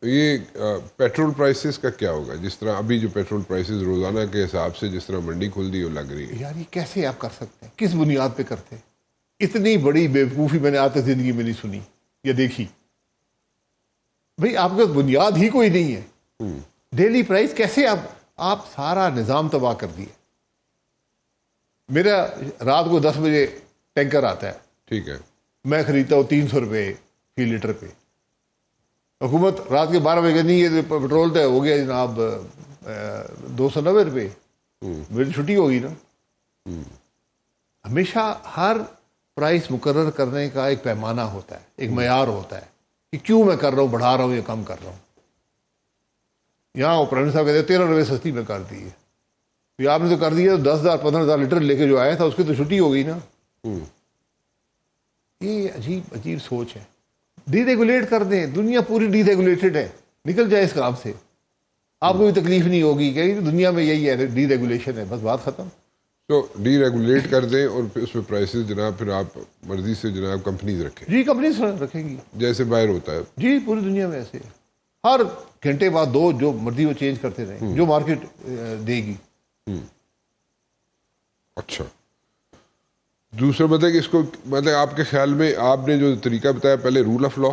یہ petrol prices کا کیا ہوگا؟ جس طرح ابھی جو پیٹرول پرائسز روزانہ کے حساب سے جس طرح منڈی کھل دی وہ لگ رہی ہے، یار یہ کیسے آپ کر سکتے ہیں؟ کس بنیاد پہ کرتے ہیں؟ اتنی بڑی بیوقوفی میں نے آج تک زندگی میں نہیں سنی یا دیکھی. بھئی آپ کا بنیاد ہی کوئی نہیں ہے. ڈیلی پرائس کیسے آپ سارا نظام تباہ کر دیے. میرا رات کو 10 بجے ٹینکر آتا ہے، ٹھیک ہے، میں خریدتا ہوں 300 روپے فی لیٹر پہ. حکومت رات کے 12 بجے نہیں یہ پیٹرول تو ہو گیا جناب 290 روپے، میری چھٹی ہوگی نا. ہمیشہ ہر پرائس مقرر کرنے کا ایک پیمانہ ہوتا ہے، ایک معیار ہوتا ہے کہ کیوں میں کر رہا ہوں، بڑھا رہا ہوں یا کم کر رہا ہوں. یہاں پرائم صاحب کہتے ہیں 13 روپے سستی میں کر دی ہے. آپ نے تو کر دیا، 10,000 15,000 لیٹر لے کے جو آیا تھا اس کی تو چھٹی ہو گئی نا. یہ عجیب سوچ ہے. ڈی ریگولیٹ کر دیں، دنیا پوری ڈی ریگولیٹڈ ہے، نکل جائے اس کام سے. آپ کو بھی تکلیف نہیں ہوگی کہ دنیا میں یہی ہے، ڈی ریگولیشن ہے، بس بات ختم. تو ڈی ریگولیٹ کر دیں اور پھر اس میں پرائسز جناب پھر آپ مرضی سے جناب کمپنیز رکھیں. جی کمپنیز رکھیں گی جیسے باہر ہوتا ہے. جی پوری دنیا میں ایسے ہے. ہر گھنٹے بعد 2 جو مرضی وہ چینج کرتے رہیں، جو مارکیٹ دے گی. اچھا، دوسرا بتائیں کہ اس کو مطلب آپ کے خیال میں آپ نے جو طریقہ بتایا، پہلے رول آف لا،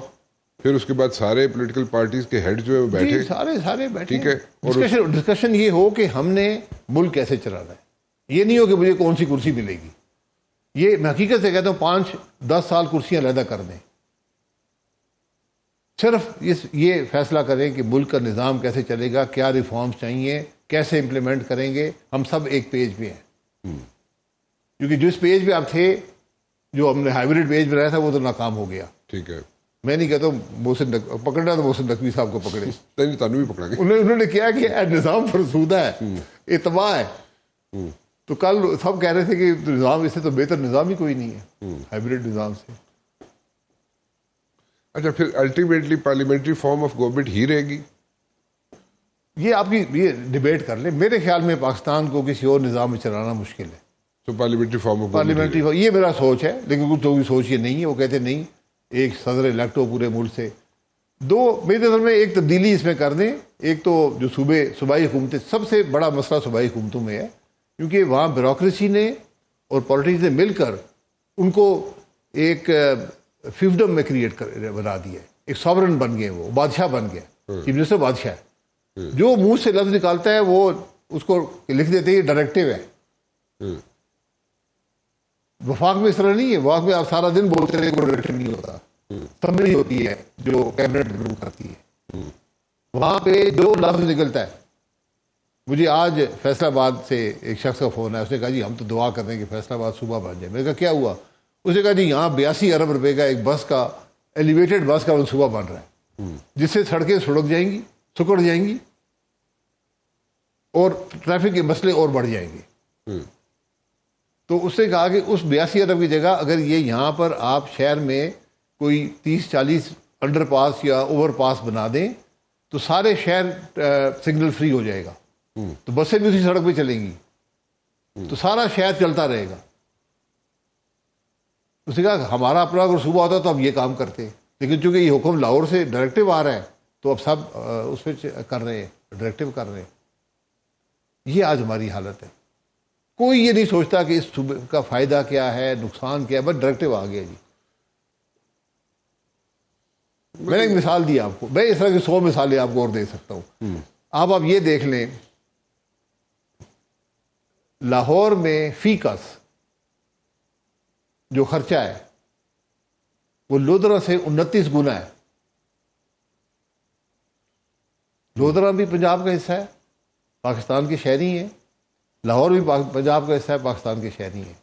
پھر اس کے بعد سارے پولیٹیکل پارٹیز کے ہیڈ جو ہے وہ بیٹھے، جی سارے بیٹھے، ٹھیک ہے، اور ڈسکشن یہ ہو کہ ہم نے ملک کیسے چلانا ہے. یہ نہیں ہو کہ مجھے کون سی کرسی ملے گی. یہ میں حقیقت سے کہتا ہوں 5-10 سال کرسیاں علیحدہ کر دیں. صرف یہ فیصلہ کریں کہ ملک کا نظام کیسے چلے گا، کیا ریفارمز چاہیے، کیسے امپلیمنٹ کریں گے. ہم سب ایک پیج پہ ہیں، کیونکہ جس پیج پہ آپ تھے، جو ہم نے ہائیبریڈ پیج پہ رہا تھا، وہ تو ناکام ہو گیا. ٹھیک ہے. میں نہیں کہتا ہوں پکڑنا تو محسن نقوی صاحب کو پکڑے، تنوع بھی پکڑا گے. انہوں نے کیا کہ نظام فرسودہ ہے، اتباع ہے. تو کل سب کہہ رہے تھے کہ نظام اس سے تو بہتر نظام ہی کوئی نہیں ہے ہائیبریڈ نظام سے. اچھا، پھر ultimately parliamentary form of government ہی رہے گی؟ یہ آپ کی یہ ڈبیٹ کر لیں. میرے خیال میں پاکستان کو کسی اور نظام میں چلانا مشکل ہے. تو پارلیمنٹری فارم آف پارلیمنٹری یہ میرا سوچ ہے، لیکن کچھ لوگوں کی سوچ یہ نہیں ہے. وہ کہتے نہیں، ایک صدر الیکٹ ہو پورے ملک سے. میری نظر میں ایک تبدیلی اس میں کر دیں. ایک تو جو صوبائی حکومتیں، سب سے بڑا مسئلہ صوبائی حکومتوں میں ہے، کیونکہ وہاں بیوروکریسی نے اور پالیٹکس نے مل کر ان کو ایک فیوڈم میں بنا دیا ہے. ایک ساورن بن گئے، وہ بادشاہ بن گئے. چیف منسٹر بادشاہ ہے، جو منہ سے لفظ نکالتا ہے وہ اس کو لکھ دیتے ہیں، یہ ڈائریکٹیو ہے. وفاق میں اس طرح نہیں ہے. وفاق میں آپ سارا دن بولتے رہے، کوئی ڈائریکٹیو نہیں ہوتا. سمری ہوتی ہے جو کیبنٹ اپروو کرتی ہے. وہاں پہ جو لفظ نکلتا ہے. مجھے آج فیصل آباد سے ایک شخص کا فون ہے، اس نے کہا جی ہم تو دعا کر رہے ہیں کہ فیصل آباد صوبہ بن جائے. میں نے کہا کیا ہوا؟ اس نے کہا جی یہاں 82 ارب روپے کا ایک بس کا ایلیویٹڈ بس کا منصوبہ بن رہا ہے، جس سے سڑکیں سکڑ جائیں گی اور ٹریفک کے مسئلے اور بڑھ جائیں گے. تو اس نے کہا کہ اس 82 ارب کی جگہ اگر یہ یہاں پر آپ شہر میں کوئی 30-40 انڈر پاس یا اوور پاس بنا دیں تو سارے شہر سگنل فری ہو جائے گا. تو بسیں بھی اسی سڑک پہ چلیں گی، تو سارا شہر چلتا رہے گا. اس نے کہا ہمارا اپنا اگر صوبہ ہوتا تو اب یہ کام کرتے، لیکن چونکہ یہ حکم لاہور سے ڈائریکٹیو آ رہا ہے تو اب سب اس پہ کر رہے ہیں، ڈائریکٹیو کر رہے ہیں. یہ آج ہماری حالت ہے. کوئی یہ نہیں سوچتا کہ اس صوبے کا فائدہ کیا ہے، نقصان کیا ہے، بس ڈائریکٹیو آ گیا جی. میں نے ایک مثال دی آپ کو، میں اس طرح کی 100 مثالیں آپ کو اور دے سکتا ہوں. آپ یہ دیکھ لیں، لاہور میں فی کس جو خرچہ ہے وہ لودھرا سے 29 گنا ہے. لودھرا بھی پنجاب کا حصہ ہے، پاکستان کے شہری ہیں. لاہور بھی پنجاب کا حصہ ہے، پاکستان کے شہری ہیں.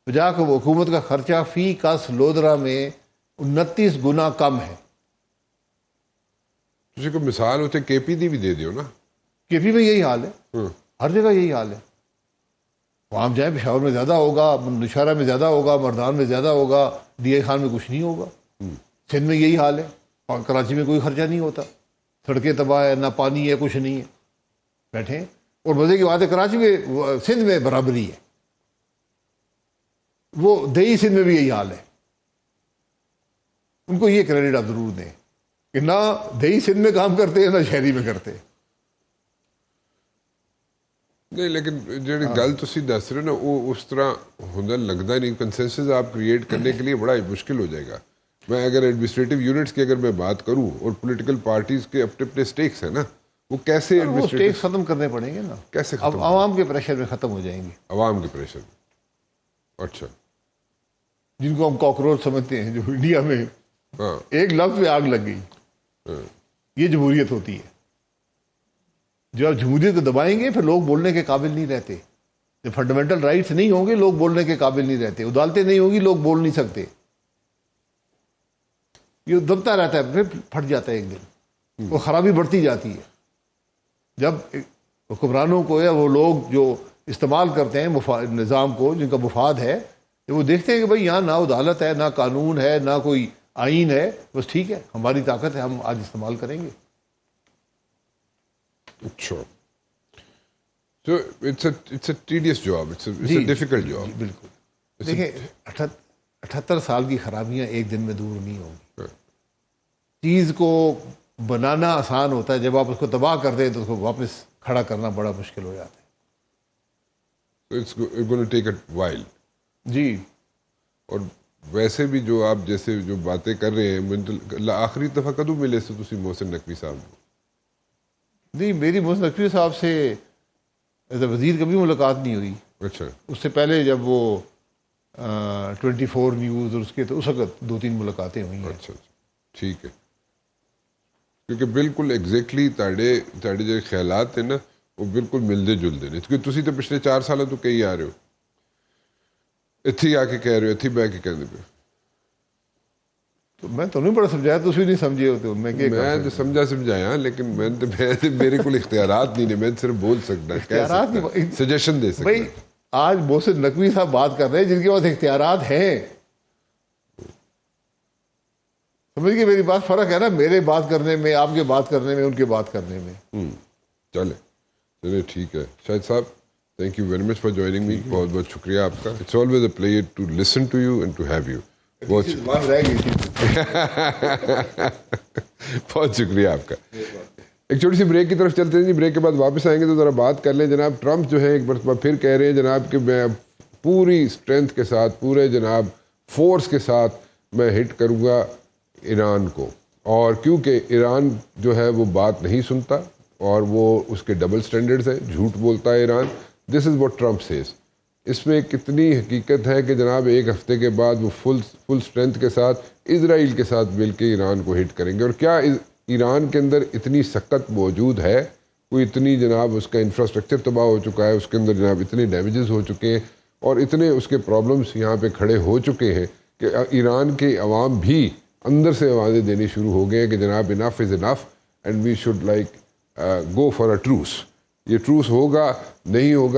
پنجاب کی حکومت کا خرچہ فی کس لودھرا میں 29 گنا کم ہے. کسی کو مثال ہوتے کے پی دی بھی دے دیو نا. کے پی میں یہی حال ہے، ہر جگہ یہی حال ہے. وہاں جائیں، پشاور میں زیادہ ہوگا، نوشہرہ میں زیادہ ہوگا، مردان میں زیادہ ہوگا، ڈی اے خان میں کچھ نہیں ہوگا. سندھ میں یہی حال ہے. کراچی میں کوئی خرچہ نہیں ہوتا، سڑکیں تباہ ہے، نہ پانی ہے، کچھ نہیں ہے، بیٹھے. اور مزے کی بات ہے کراچی میں سندھ میں برابری ہے. وہ دیہی سندھ میں بھی یہی حال ہے. ان کو یہ کریڈٹ آپ ضرور دیں کہ نہ دیہی سندھ میں کام کرتے ہیں نہ شہری میں کرتے. نہیں لیکن جی گل تسی دس رہے ہو نا وہ اس طرح ہنر لگتا نہیں. کنسنسس آپ کریٹ کرنے کے لیے بڑا مشکل ہو جائے گا. میں اگر ایڈمنسٹریٹو یونٹس کی اگر میں بات کروں اور پولیٹیکل پارٹیز کے اپنے اپنے اسٹیکس ہیں نا, وہ کیسے وہ اسٹیکس ختم کرنے پڑیں گے نا. کیسے اب عوام کے پریشر میں ختم ہو جائیں گے. عوام کے پریشر میں. اچھا, جن کو ہم کاکروچ سمجھتے ہیں, جو انڈیا میں ہاں ایک لفظ پہ آگ لگ گئی, یہ جمہوریت ہوتی ہے. جب آپ جمہوریت کو دبائیں گے پھر لوگ بولنے کے قابل نہیں رہتے. جب فنڈامنٹل رائٹس نہیں ہوں گے لوگ بولنے کے قابل نہیں رہتے. عدالتیں نہیں ہوں گی لوگ بول نہیں سکتے. یہ دبتا رہتا ہے, پھر پھٹ جاتا ہے ایک دن, وہ خرابی بڑھتی جاتی ہے. جب حکمرانوں کو یا وہ لوگ جو استعمال کرتے ہیں نظام کو, جن کا مفاد ہے, وہ دیکھتے ہیں کہ بھائی یہاں نہ عدالت ہے, نہ قانون ہے, نہ کوئی آئین ہے, بس ٹھیک ہے ہماری طاقت ہے, ہم آج استعمال کریں گے. اچھا, so it's a tedious job, it's a difficult job. بالکل. دیکھیں 78 سال کی خرابیاں ایک دن میں دور نہیں ہوں گی. چیز کو بنانا آسان ہوتا ہے, جب آپ اس کو تباہ کر دیں تو اس کو واپس کھڑا کرنا بڑا مشکل ہو جاتا ہے. It's going to take a while. جی. اور ویسے بھی جو آپ جیسے جو باتیں کر رہے ہیں, آخری دفعہ کدو ملے سے تسی محسن نقوی صاحب؟ نہیں, میری محسن نقوی صاحب سے ایز اے وزیر کبھی ملاقات نہیں ہوئی. اچھا. اس سے پہلے جب وہ 24 نیوز اور اس کے تو اس وقت 2-3 ملاقاتیں ہوئی ہیں. اچھا ٹھیک ہے. کیونکہ بالکل ایگزیکٹلی تاڑے جو خیالات ہیں نا وہ بالکل ملتے جلتے ہیں. کیونکہ تسی تو پچھلے 4 سالوں تو کئی آ رہے ہو, اتھی آ کے کہہ رہے ہو, اتھی بہ کے کہنے پہ. تو میں تو نہیں بڑا سمجھایا, تو نہیں سمجھے ہوتے. میں تو سمجھایا لیکن میرے کو اختیارات نہیں, میں صرف بول سکتا, سجیشن دے سکتا. بھائی آج محسن نقوی صاحب بات کر رہے ہیں جن کے پاس اختیارات ہیں. سمجھ گئے میری بات؟ فرق ہے نا میرے بات کرنے میں, آپ کے بات کرنے میں, ان کے بات کرنے میں. چلے ٹھیک ہے. شاہد صاحب thank you very much for joining me. بہت بہت شکریہ آپ کا. It's always a pleasure to listen to you and to have you. بہت شکریہ آپ کا. ایک چھوٹی سی بریک کی طرف چلتے ہیں جی. بریک کے بعد واپس آئیں گے تو ذرا بات کر لیں. جناب ٹرمپ جو ہے ایک مرتبہ پھر کہہ رہے ہیں جناب کہ میں پوری اسٹرینتھ کے ساتھ, پورے جناب فورس کے ساتھ میں ہٹ کروں گا ایران کو. اور کیونکہ ایران جو ہے وہ بات نہیں سنتا اور وہ اس کے ڈبل سٹینڈرڈز ہیں, جھوٹ بولتا ہے ایران. دس از واٹ ٹرمپ سیز. اس میں کتنی حقیقت ہے کہ جناب ایک ہفتے کے بعد وہ فل اسٹرینتھ کے ساتھ اسرائیل کے ساتھ مل کے ایران کو ہٹ کریں گے. اور کیا ایران کے اندر اتنی سخت موجود ہے, کوئی اتنی جناب اس کا انفراسٹرکچر تباہ ہو چکا ہے, اس کے اندر جناب اتنے ڈیمیجز ہو چکے ہیں اور اتنے اس کے پرابلمس یہاں پہ کھڑے ہو چکے ہیں کہ ایران کے عوام بھی اندر سے آوازیں دینی شروع ہو گئے ہیں کہ جناب enough is enough and we should like go for a truce. یہ ٹروس ہوگا نہیں ہوگا